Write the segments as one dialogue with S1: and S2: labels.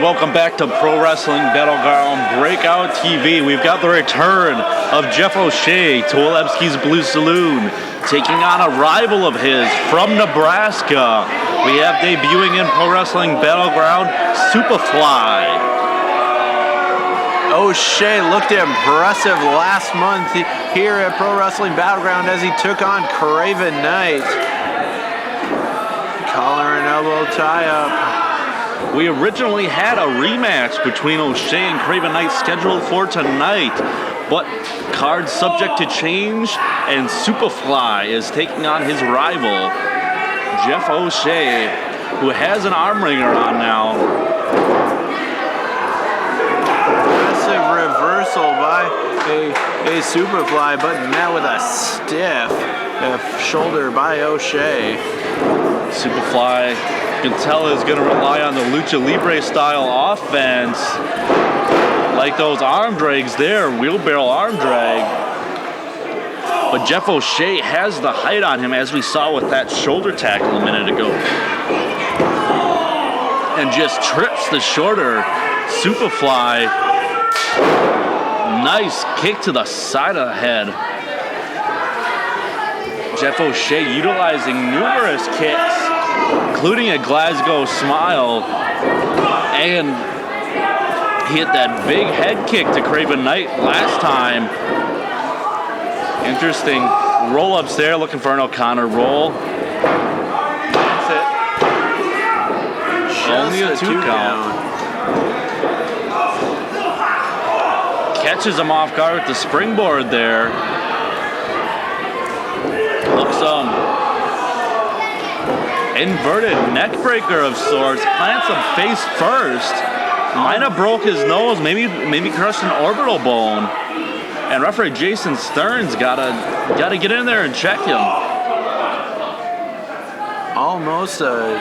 S1: welcome back to Pro Wrestling Battleground Breakout TV. We've got the return of Jeff O'Shea to Olebski's Blue Saloon, taking on a rival of his from Nebraska. We have debuting in Pro Wrestling Battleground, Supafli.
S2: O'Shea looked impressive last month here at Pro Wrestling Battleground as he took on Craven Knight. Collar and elbow tie-up.
S1: We originally had a rematch between O'Shea and Craven Knight scheduled for tonight, but card subject to change, and Supafli is taking on his rival, Jeff O'Shea, who has an arm wringer on now.
S2: Aggressive reversal by a Supafli, but met with a stiff shoulder by O'Shea.
S1: Supafli, you can tell, is going to rely on the Lucha Libre style offense, like those arm drags there, wheelbarrow arm drag. But Jeff O'Shea has the height on him, as we saw with that shoulder tackle a minute ago, and just trips the shorter Supafli. Nice kick to the side of the head. Jeff O'Shea utilizing numerous kicks, including a Glasgow smile, and he hit that big head kick to Craven Knight last time. Interesting roll-ups there, looking for an O'Connor roll. That's it. Only a two count. Catches him off guard with the springboard there. Looks inverted neck breaker of sorts. Plants him face first. Might have broke his nose, maybe crushed an orbital bone. And referee Jason Stearns gotta get in there and check him.
S2: Almost a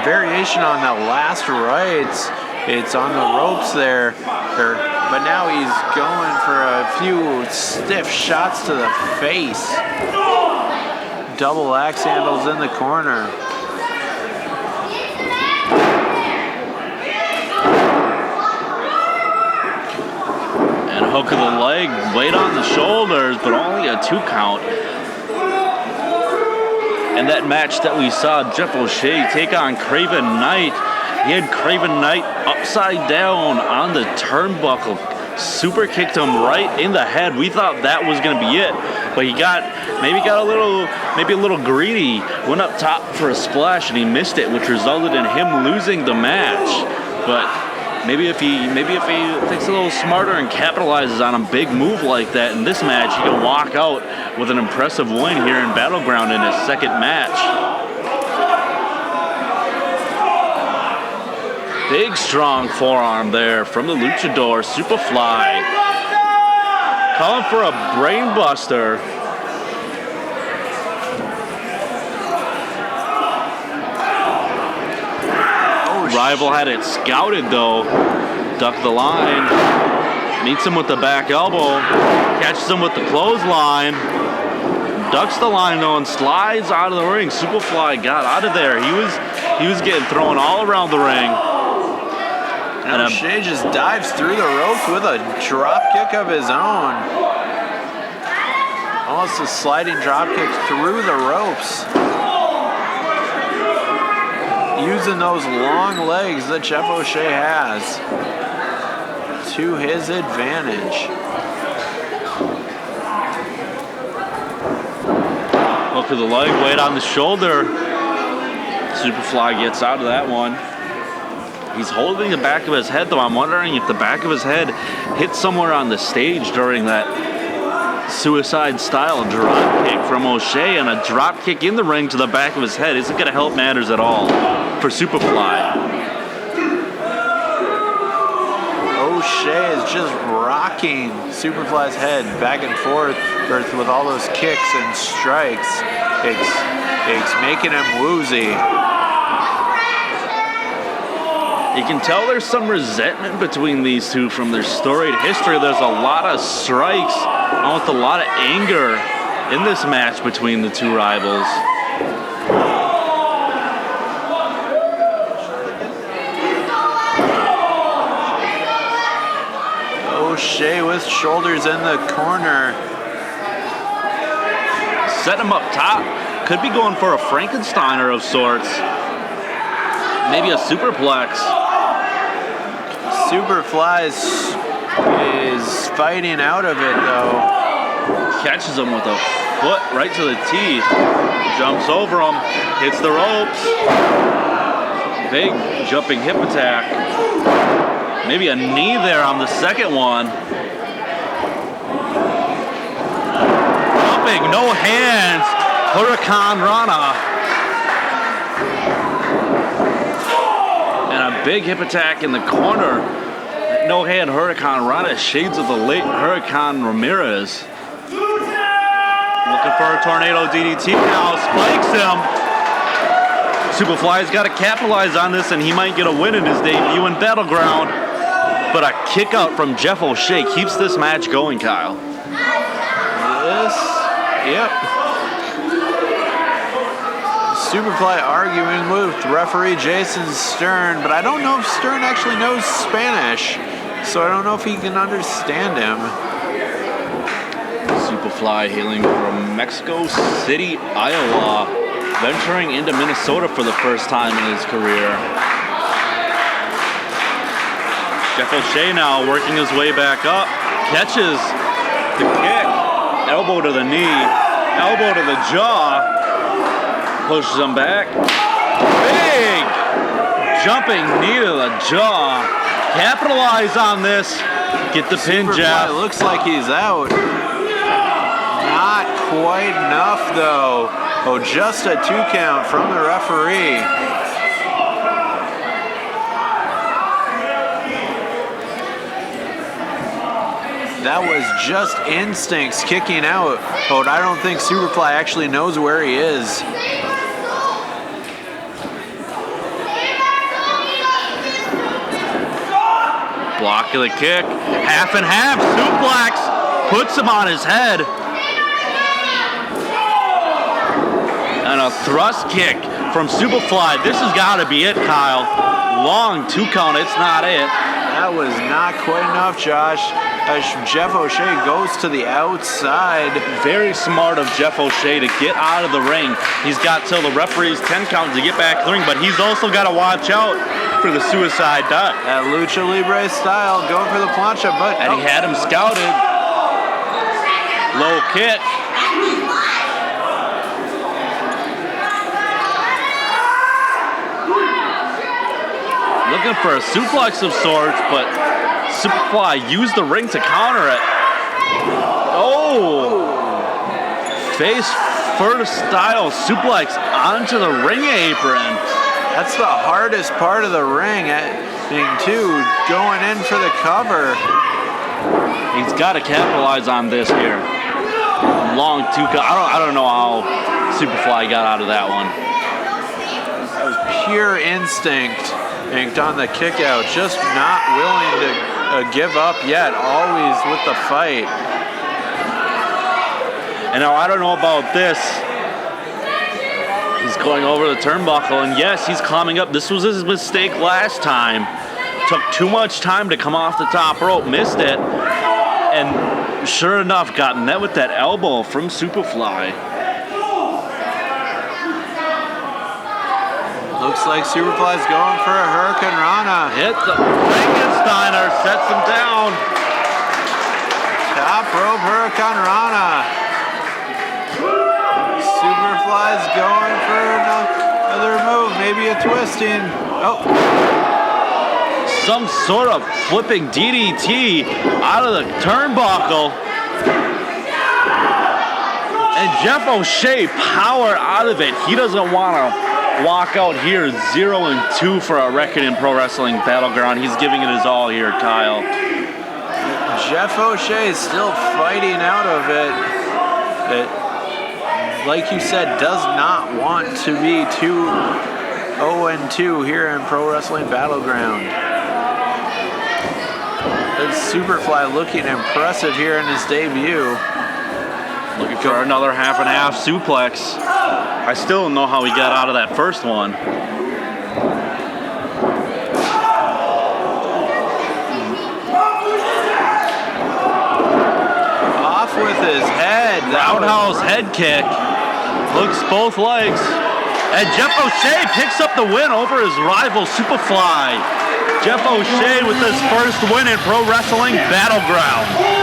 S2: variation on the last rights. It's on the ropes there, but now he's going for a few stiff shots to the face. Double axe handles in the corner.
S1: And a hook of the leg, weight on the shoulders, but only a 2 count. And that match that we saw Jeff O'Shea take on Craven Knight, he had Craven Knight upside down on the turnbuckle, super kicked him right in the head. We thought that was going to be it, but he got a little greedy, went up top for a splash and he missed it, which resulted in him losing the match. But maybe if he thinks a little smarter and capitalizes on a big move like that in this match, he can walk out with an impressive win here in Battleground in his second match. Big, strong forearm there from the luchador, Supafli. Calling for a brain buster. Rival had it scouted though. Ducked the line. Meets him with the back elbow. Catches him with the clothesline. Ducks the line though and slides out of the ring. Supafli got out of there. He was getting thrown all around the ring.
S2: And O'Shea just dives through the ropes with a drop kick of his own. Almost a sliding drop kick through the ropes. Using those long legs that Jeff O'Shea has to his advantage.
S1: Hook of the leg, weight on the shoulder. Supafli gets out of that one. He's holding the back of his head though. I'm wondering if the back of his head hit somewhere on the stage during that suicide style drop kick from O'Shea, and a drop kick in the ring to the back of his head isn't going to help matters at all for Supafli.
S2: O'Shea is just rocking Supafli's head back and forth with all those kicks and strikes. It's making him woozy.
S1: You can tell there's some resentment between these two from their storied history. There's a lot of strikes, almost a lot of anger in this match between the two rivals.
S2: with shoulders in the corner.
S1: Set him up top. Could be going for a Frankensteiner of sorts. Maybe a superplex.
S2: Superfly is fighting out of it though.
S1: Catches him with a foot right to the teeth. Jumps over him. Hits the ropes. Big jumping hip attack. Maybe a knee there on the second one. Jumping, no hands. Hurricane Rana. And a big hip attack in the corner. No hand Hurricane Rana. Shades of the late Hurricane Ramirez. Looking for a tornado DDT now. Spikes him. Supafly's got to capitalize on this, and he might get a win in his debut in Battleground. But a kick out from Jeff O'Shea keeps this match going, Kyle.
S2: Yes. Yep. Superfly arguing with referee Jason Stern, but I don't know if Stern actually knows Spanish, so I don't know if he can understand him.
S1: Superfly hailing from Mexico City, Iowa, venturing into Minnesota for the first time in his career. Jeff O'Shea now working his way back up, catches the kick, elbow to the knee, elbow to the jaw, pushes him back. Big jumping knee to the jaw. Capitalize on this. Get the pin,
S2: Superfly
S1: Jeff.
S2: looks like he's out. Not quite enough though. Oh, just a 2 count from the referee. That was just instincts kicking out. But I don't think Superfly actually knows where he is.
S1: Block of the kick. Half and half. Suplex. Puts him on his head. And a thrust kick from Supafly. This has got to be it, Kyle. Long 2 count. It's not it.
S2: That was not quite enough, Josh. As Jeff O'Shea goes to the outside.
S1: Very smart of Jeff O'Shea to get out of the ring. He's got till the referee's 10 count to get back to the ring, but he's also got to watch out for the suicide duck.
S2: That Lucha Libre style, going for the plancha, but...
S1: And he had him scouted. Low kick. Looking for a suplex of sorts, but Superfly used the ring to counter it. Oh! Face first style suplex onto the ring apron.
S2: That's the hardest part of the ring, too, going in for the cover.
S1: He's got to capitalize on this here. Long 2 count. I don't know how Superfly got out of that one.
S2: That was pure instinct. On the kick out, just not willing to give up yet, always with the fight.
S1: And now I don't know about this. He's going over the turnbuckle, and yes, he's climbing up. This was his mistake last time. Took too much time to come off the top rope, missed it, and sure enough, got met with that elbow from Superfly.
S2: Looks like Superfly's going for a Hurricane Rana.
S1: Hit the Frankensteiner, sets him down.
S2: Top rope Hurricane Rana. Superfly's going for another move, maybe a twisting. Oh.
S1: Some sort of flipping DDT out of the turnbuckle. And Jeff O'Shea power out of it. He doesn't want to walk out here 0-2 for a record in pro wrestling Battleground. He's giving it his all here, Kyle.
S2: Jeff O'Shea is still fighting out of it. Like you said, does not want to be 0-2 here in pro wrestling Battleground. Superfly looking impressive here in his debut.
S1: Looking for another half and half suplex. I still don't know how he got out of that first one. roundhouse head kick. Hooks both legs. And Jeff O'Shea picks up the win over his rival, Supafli. Jeff O'Shea with his first win in Pro Wrestling Battleground.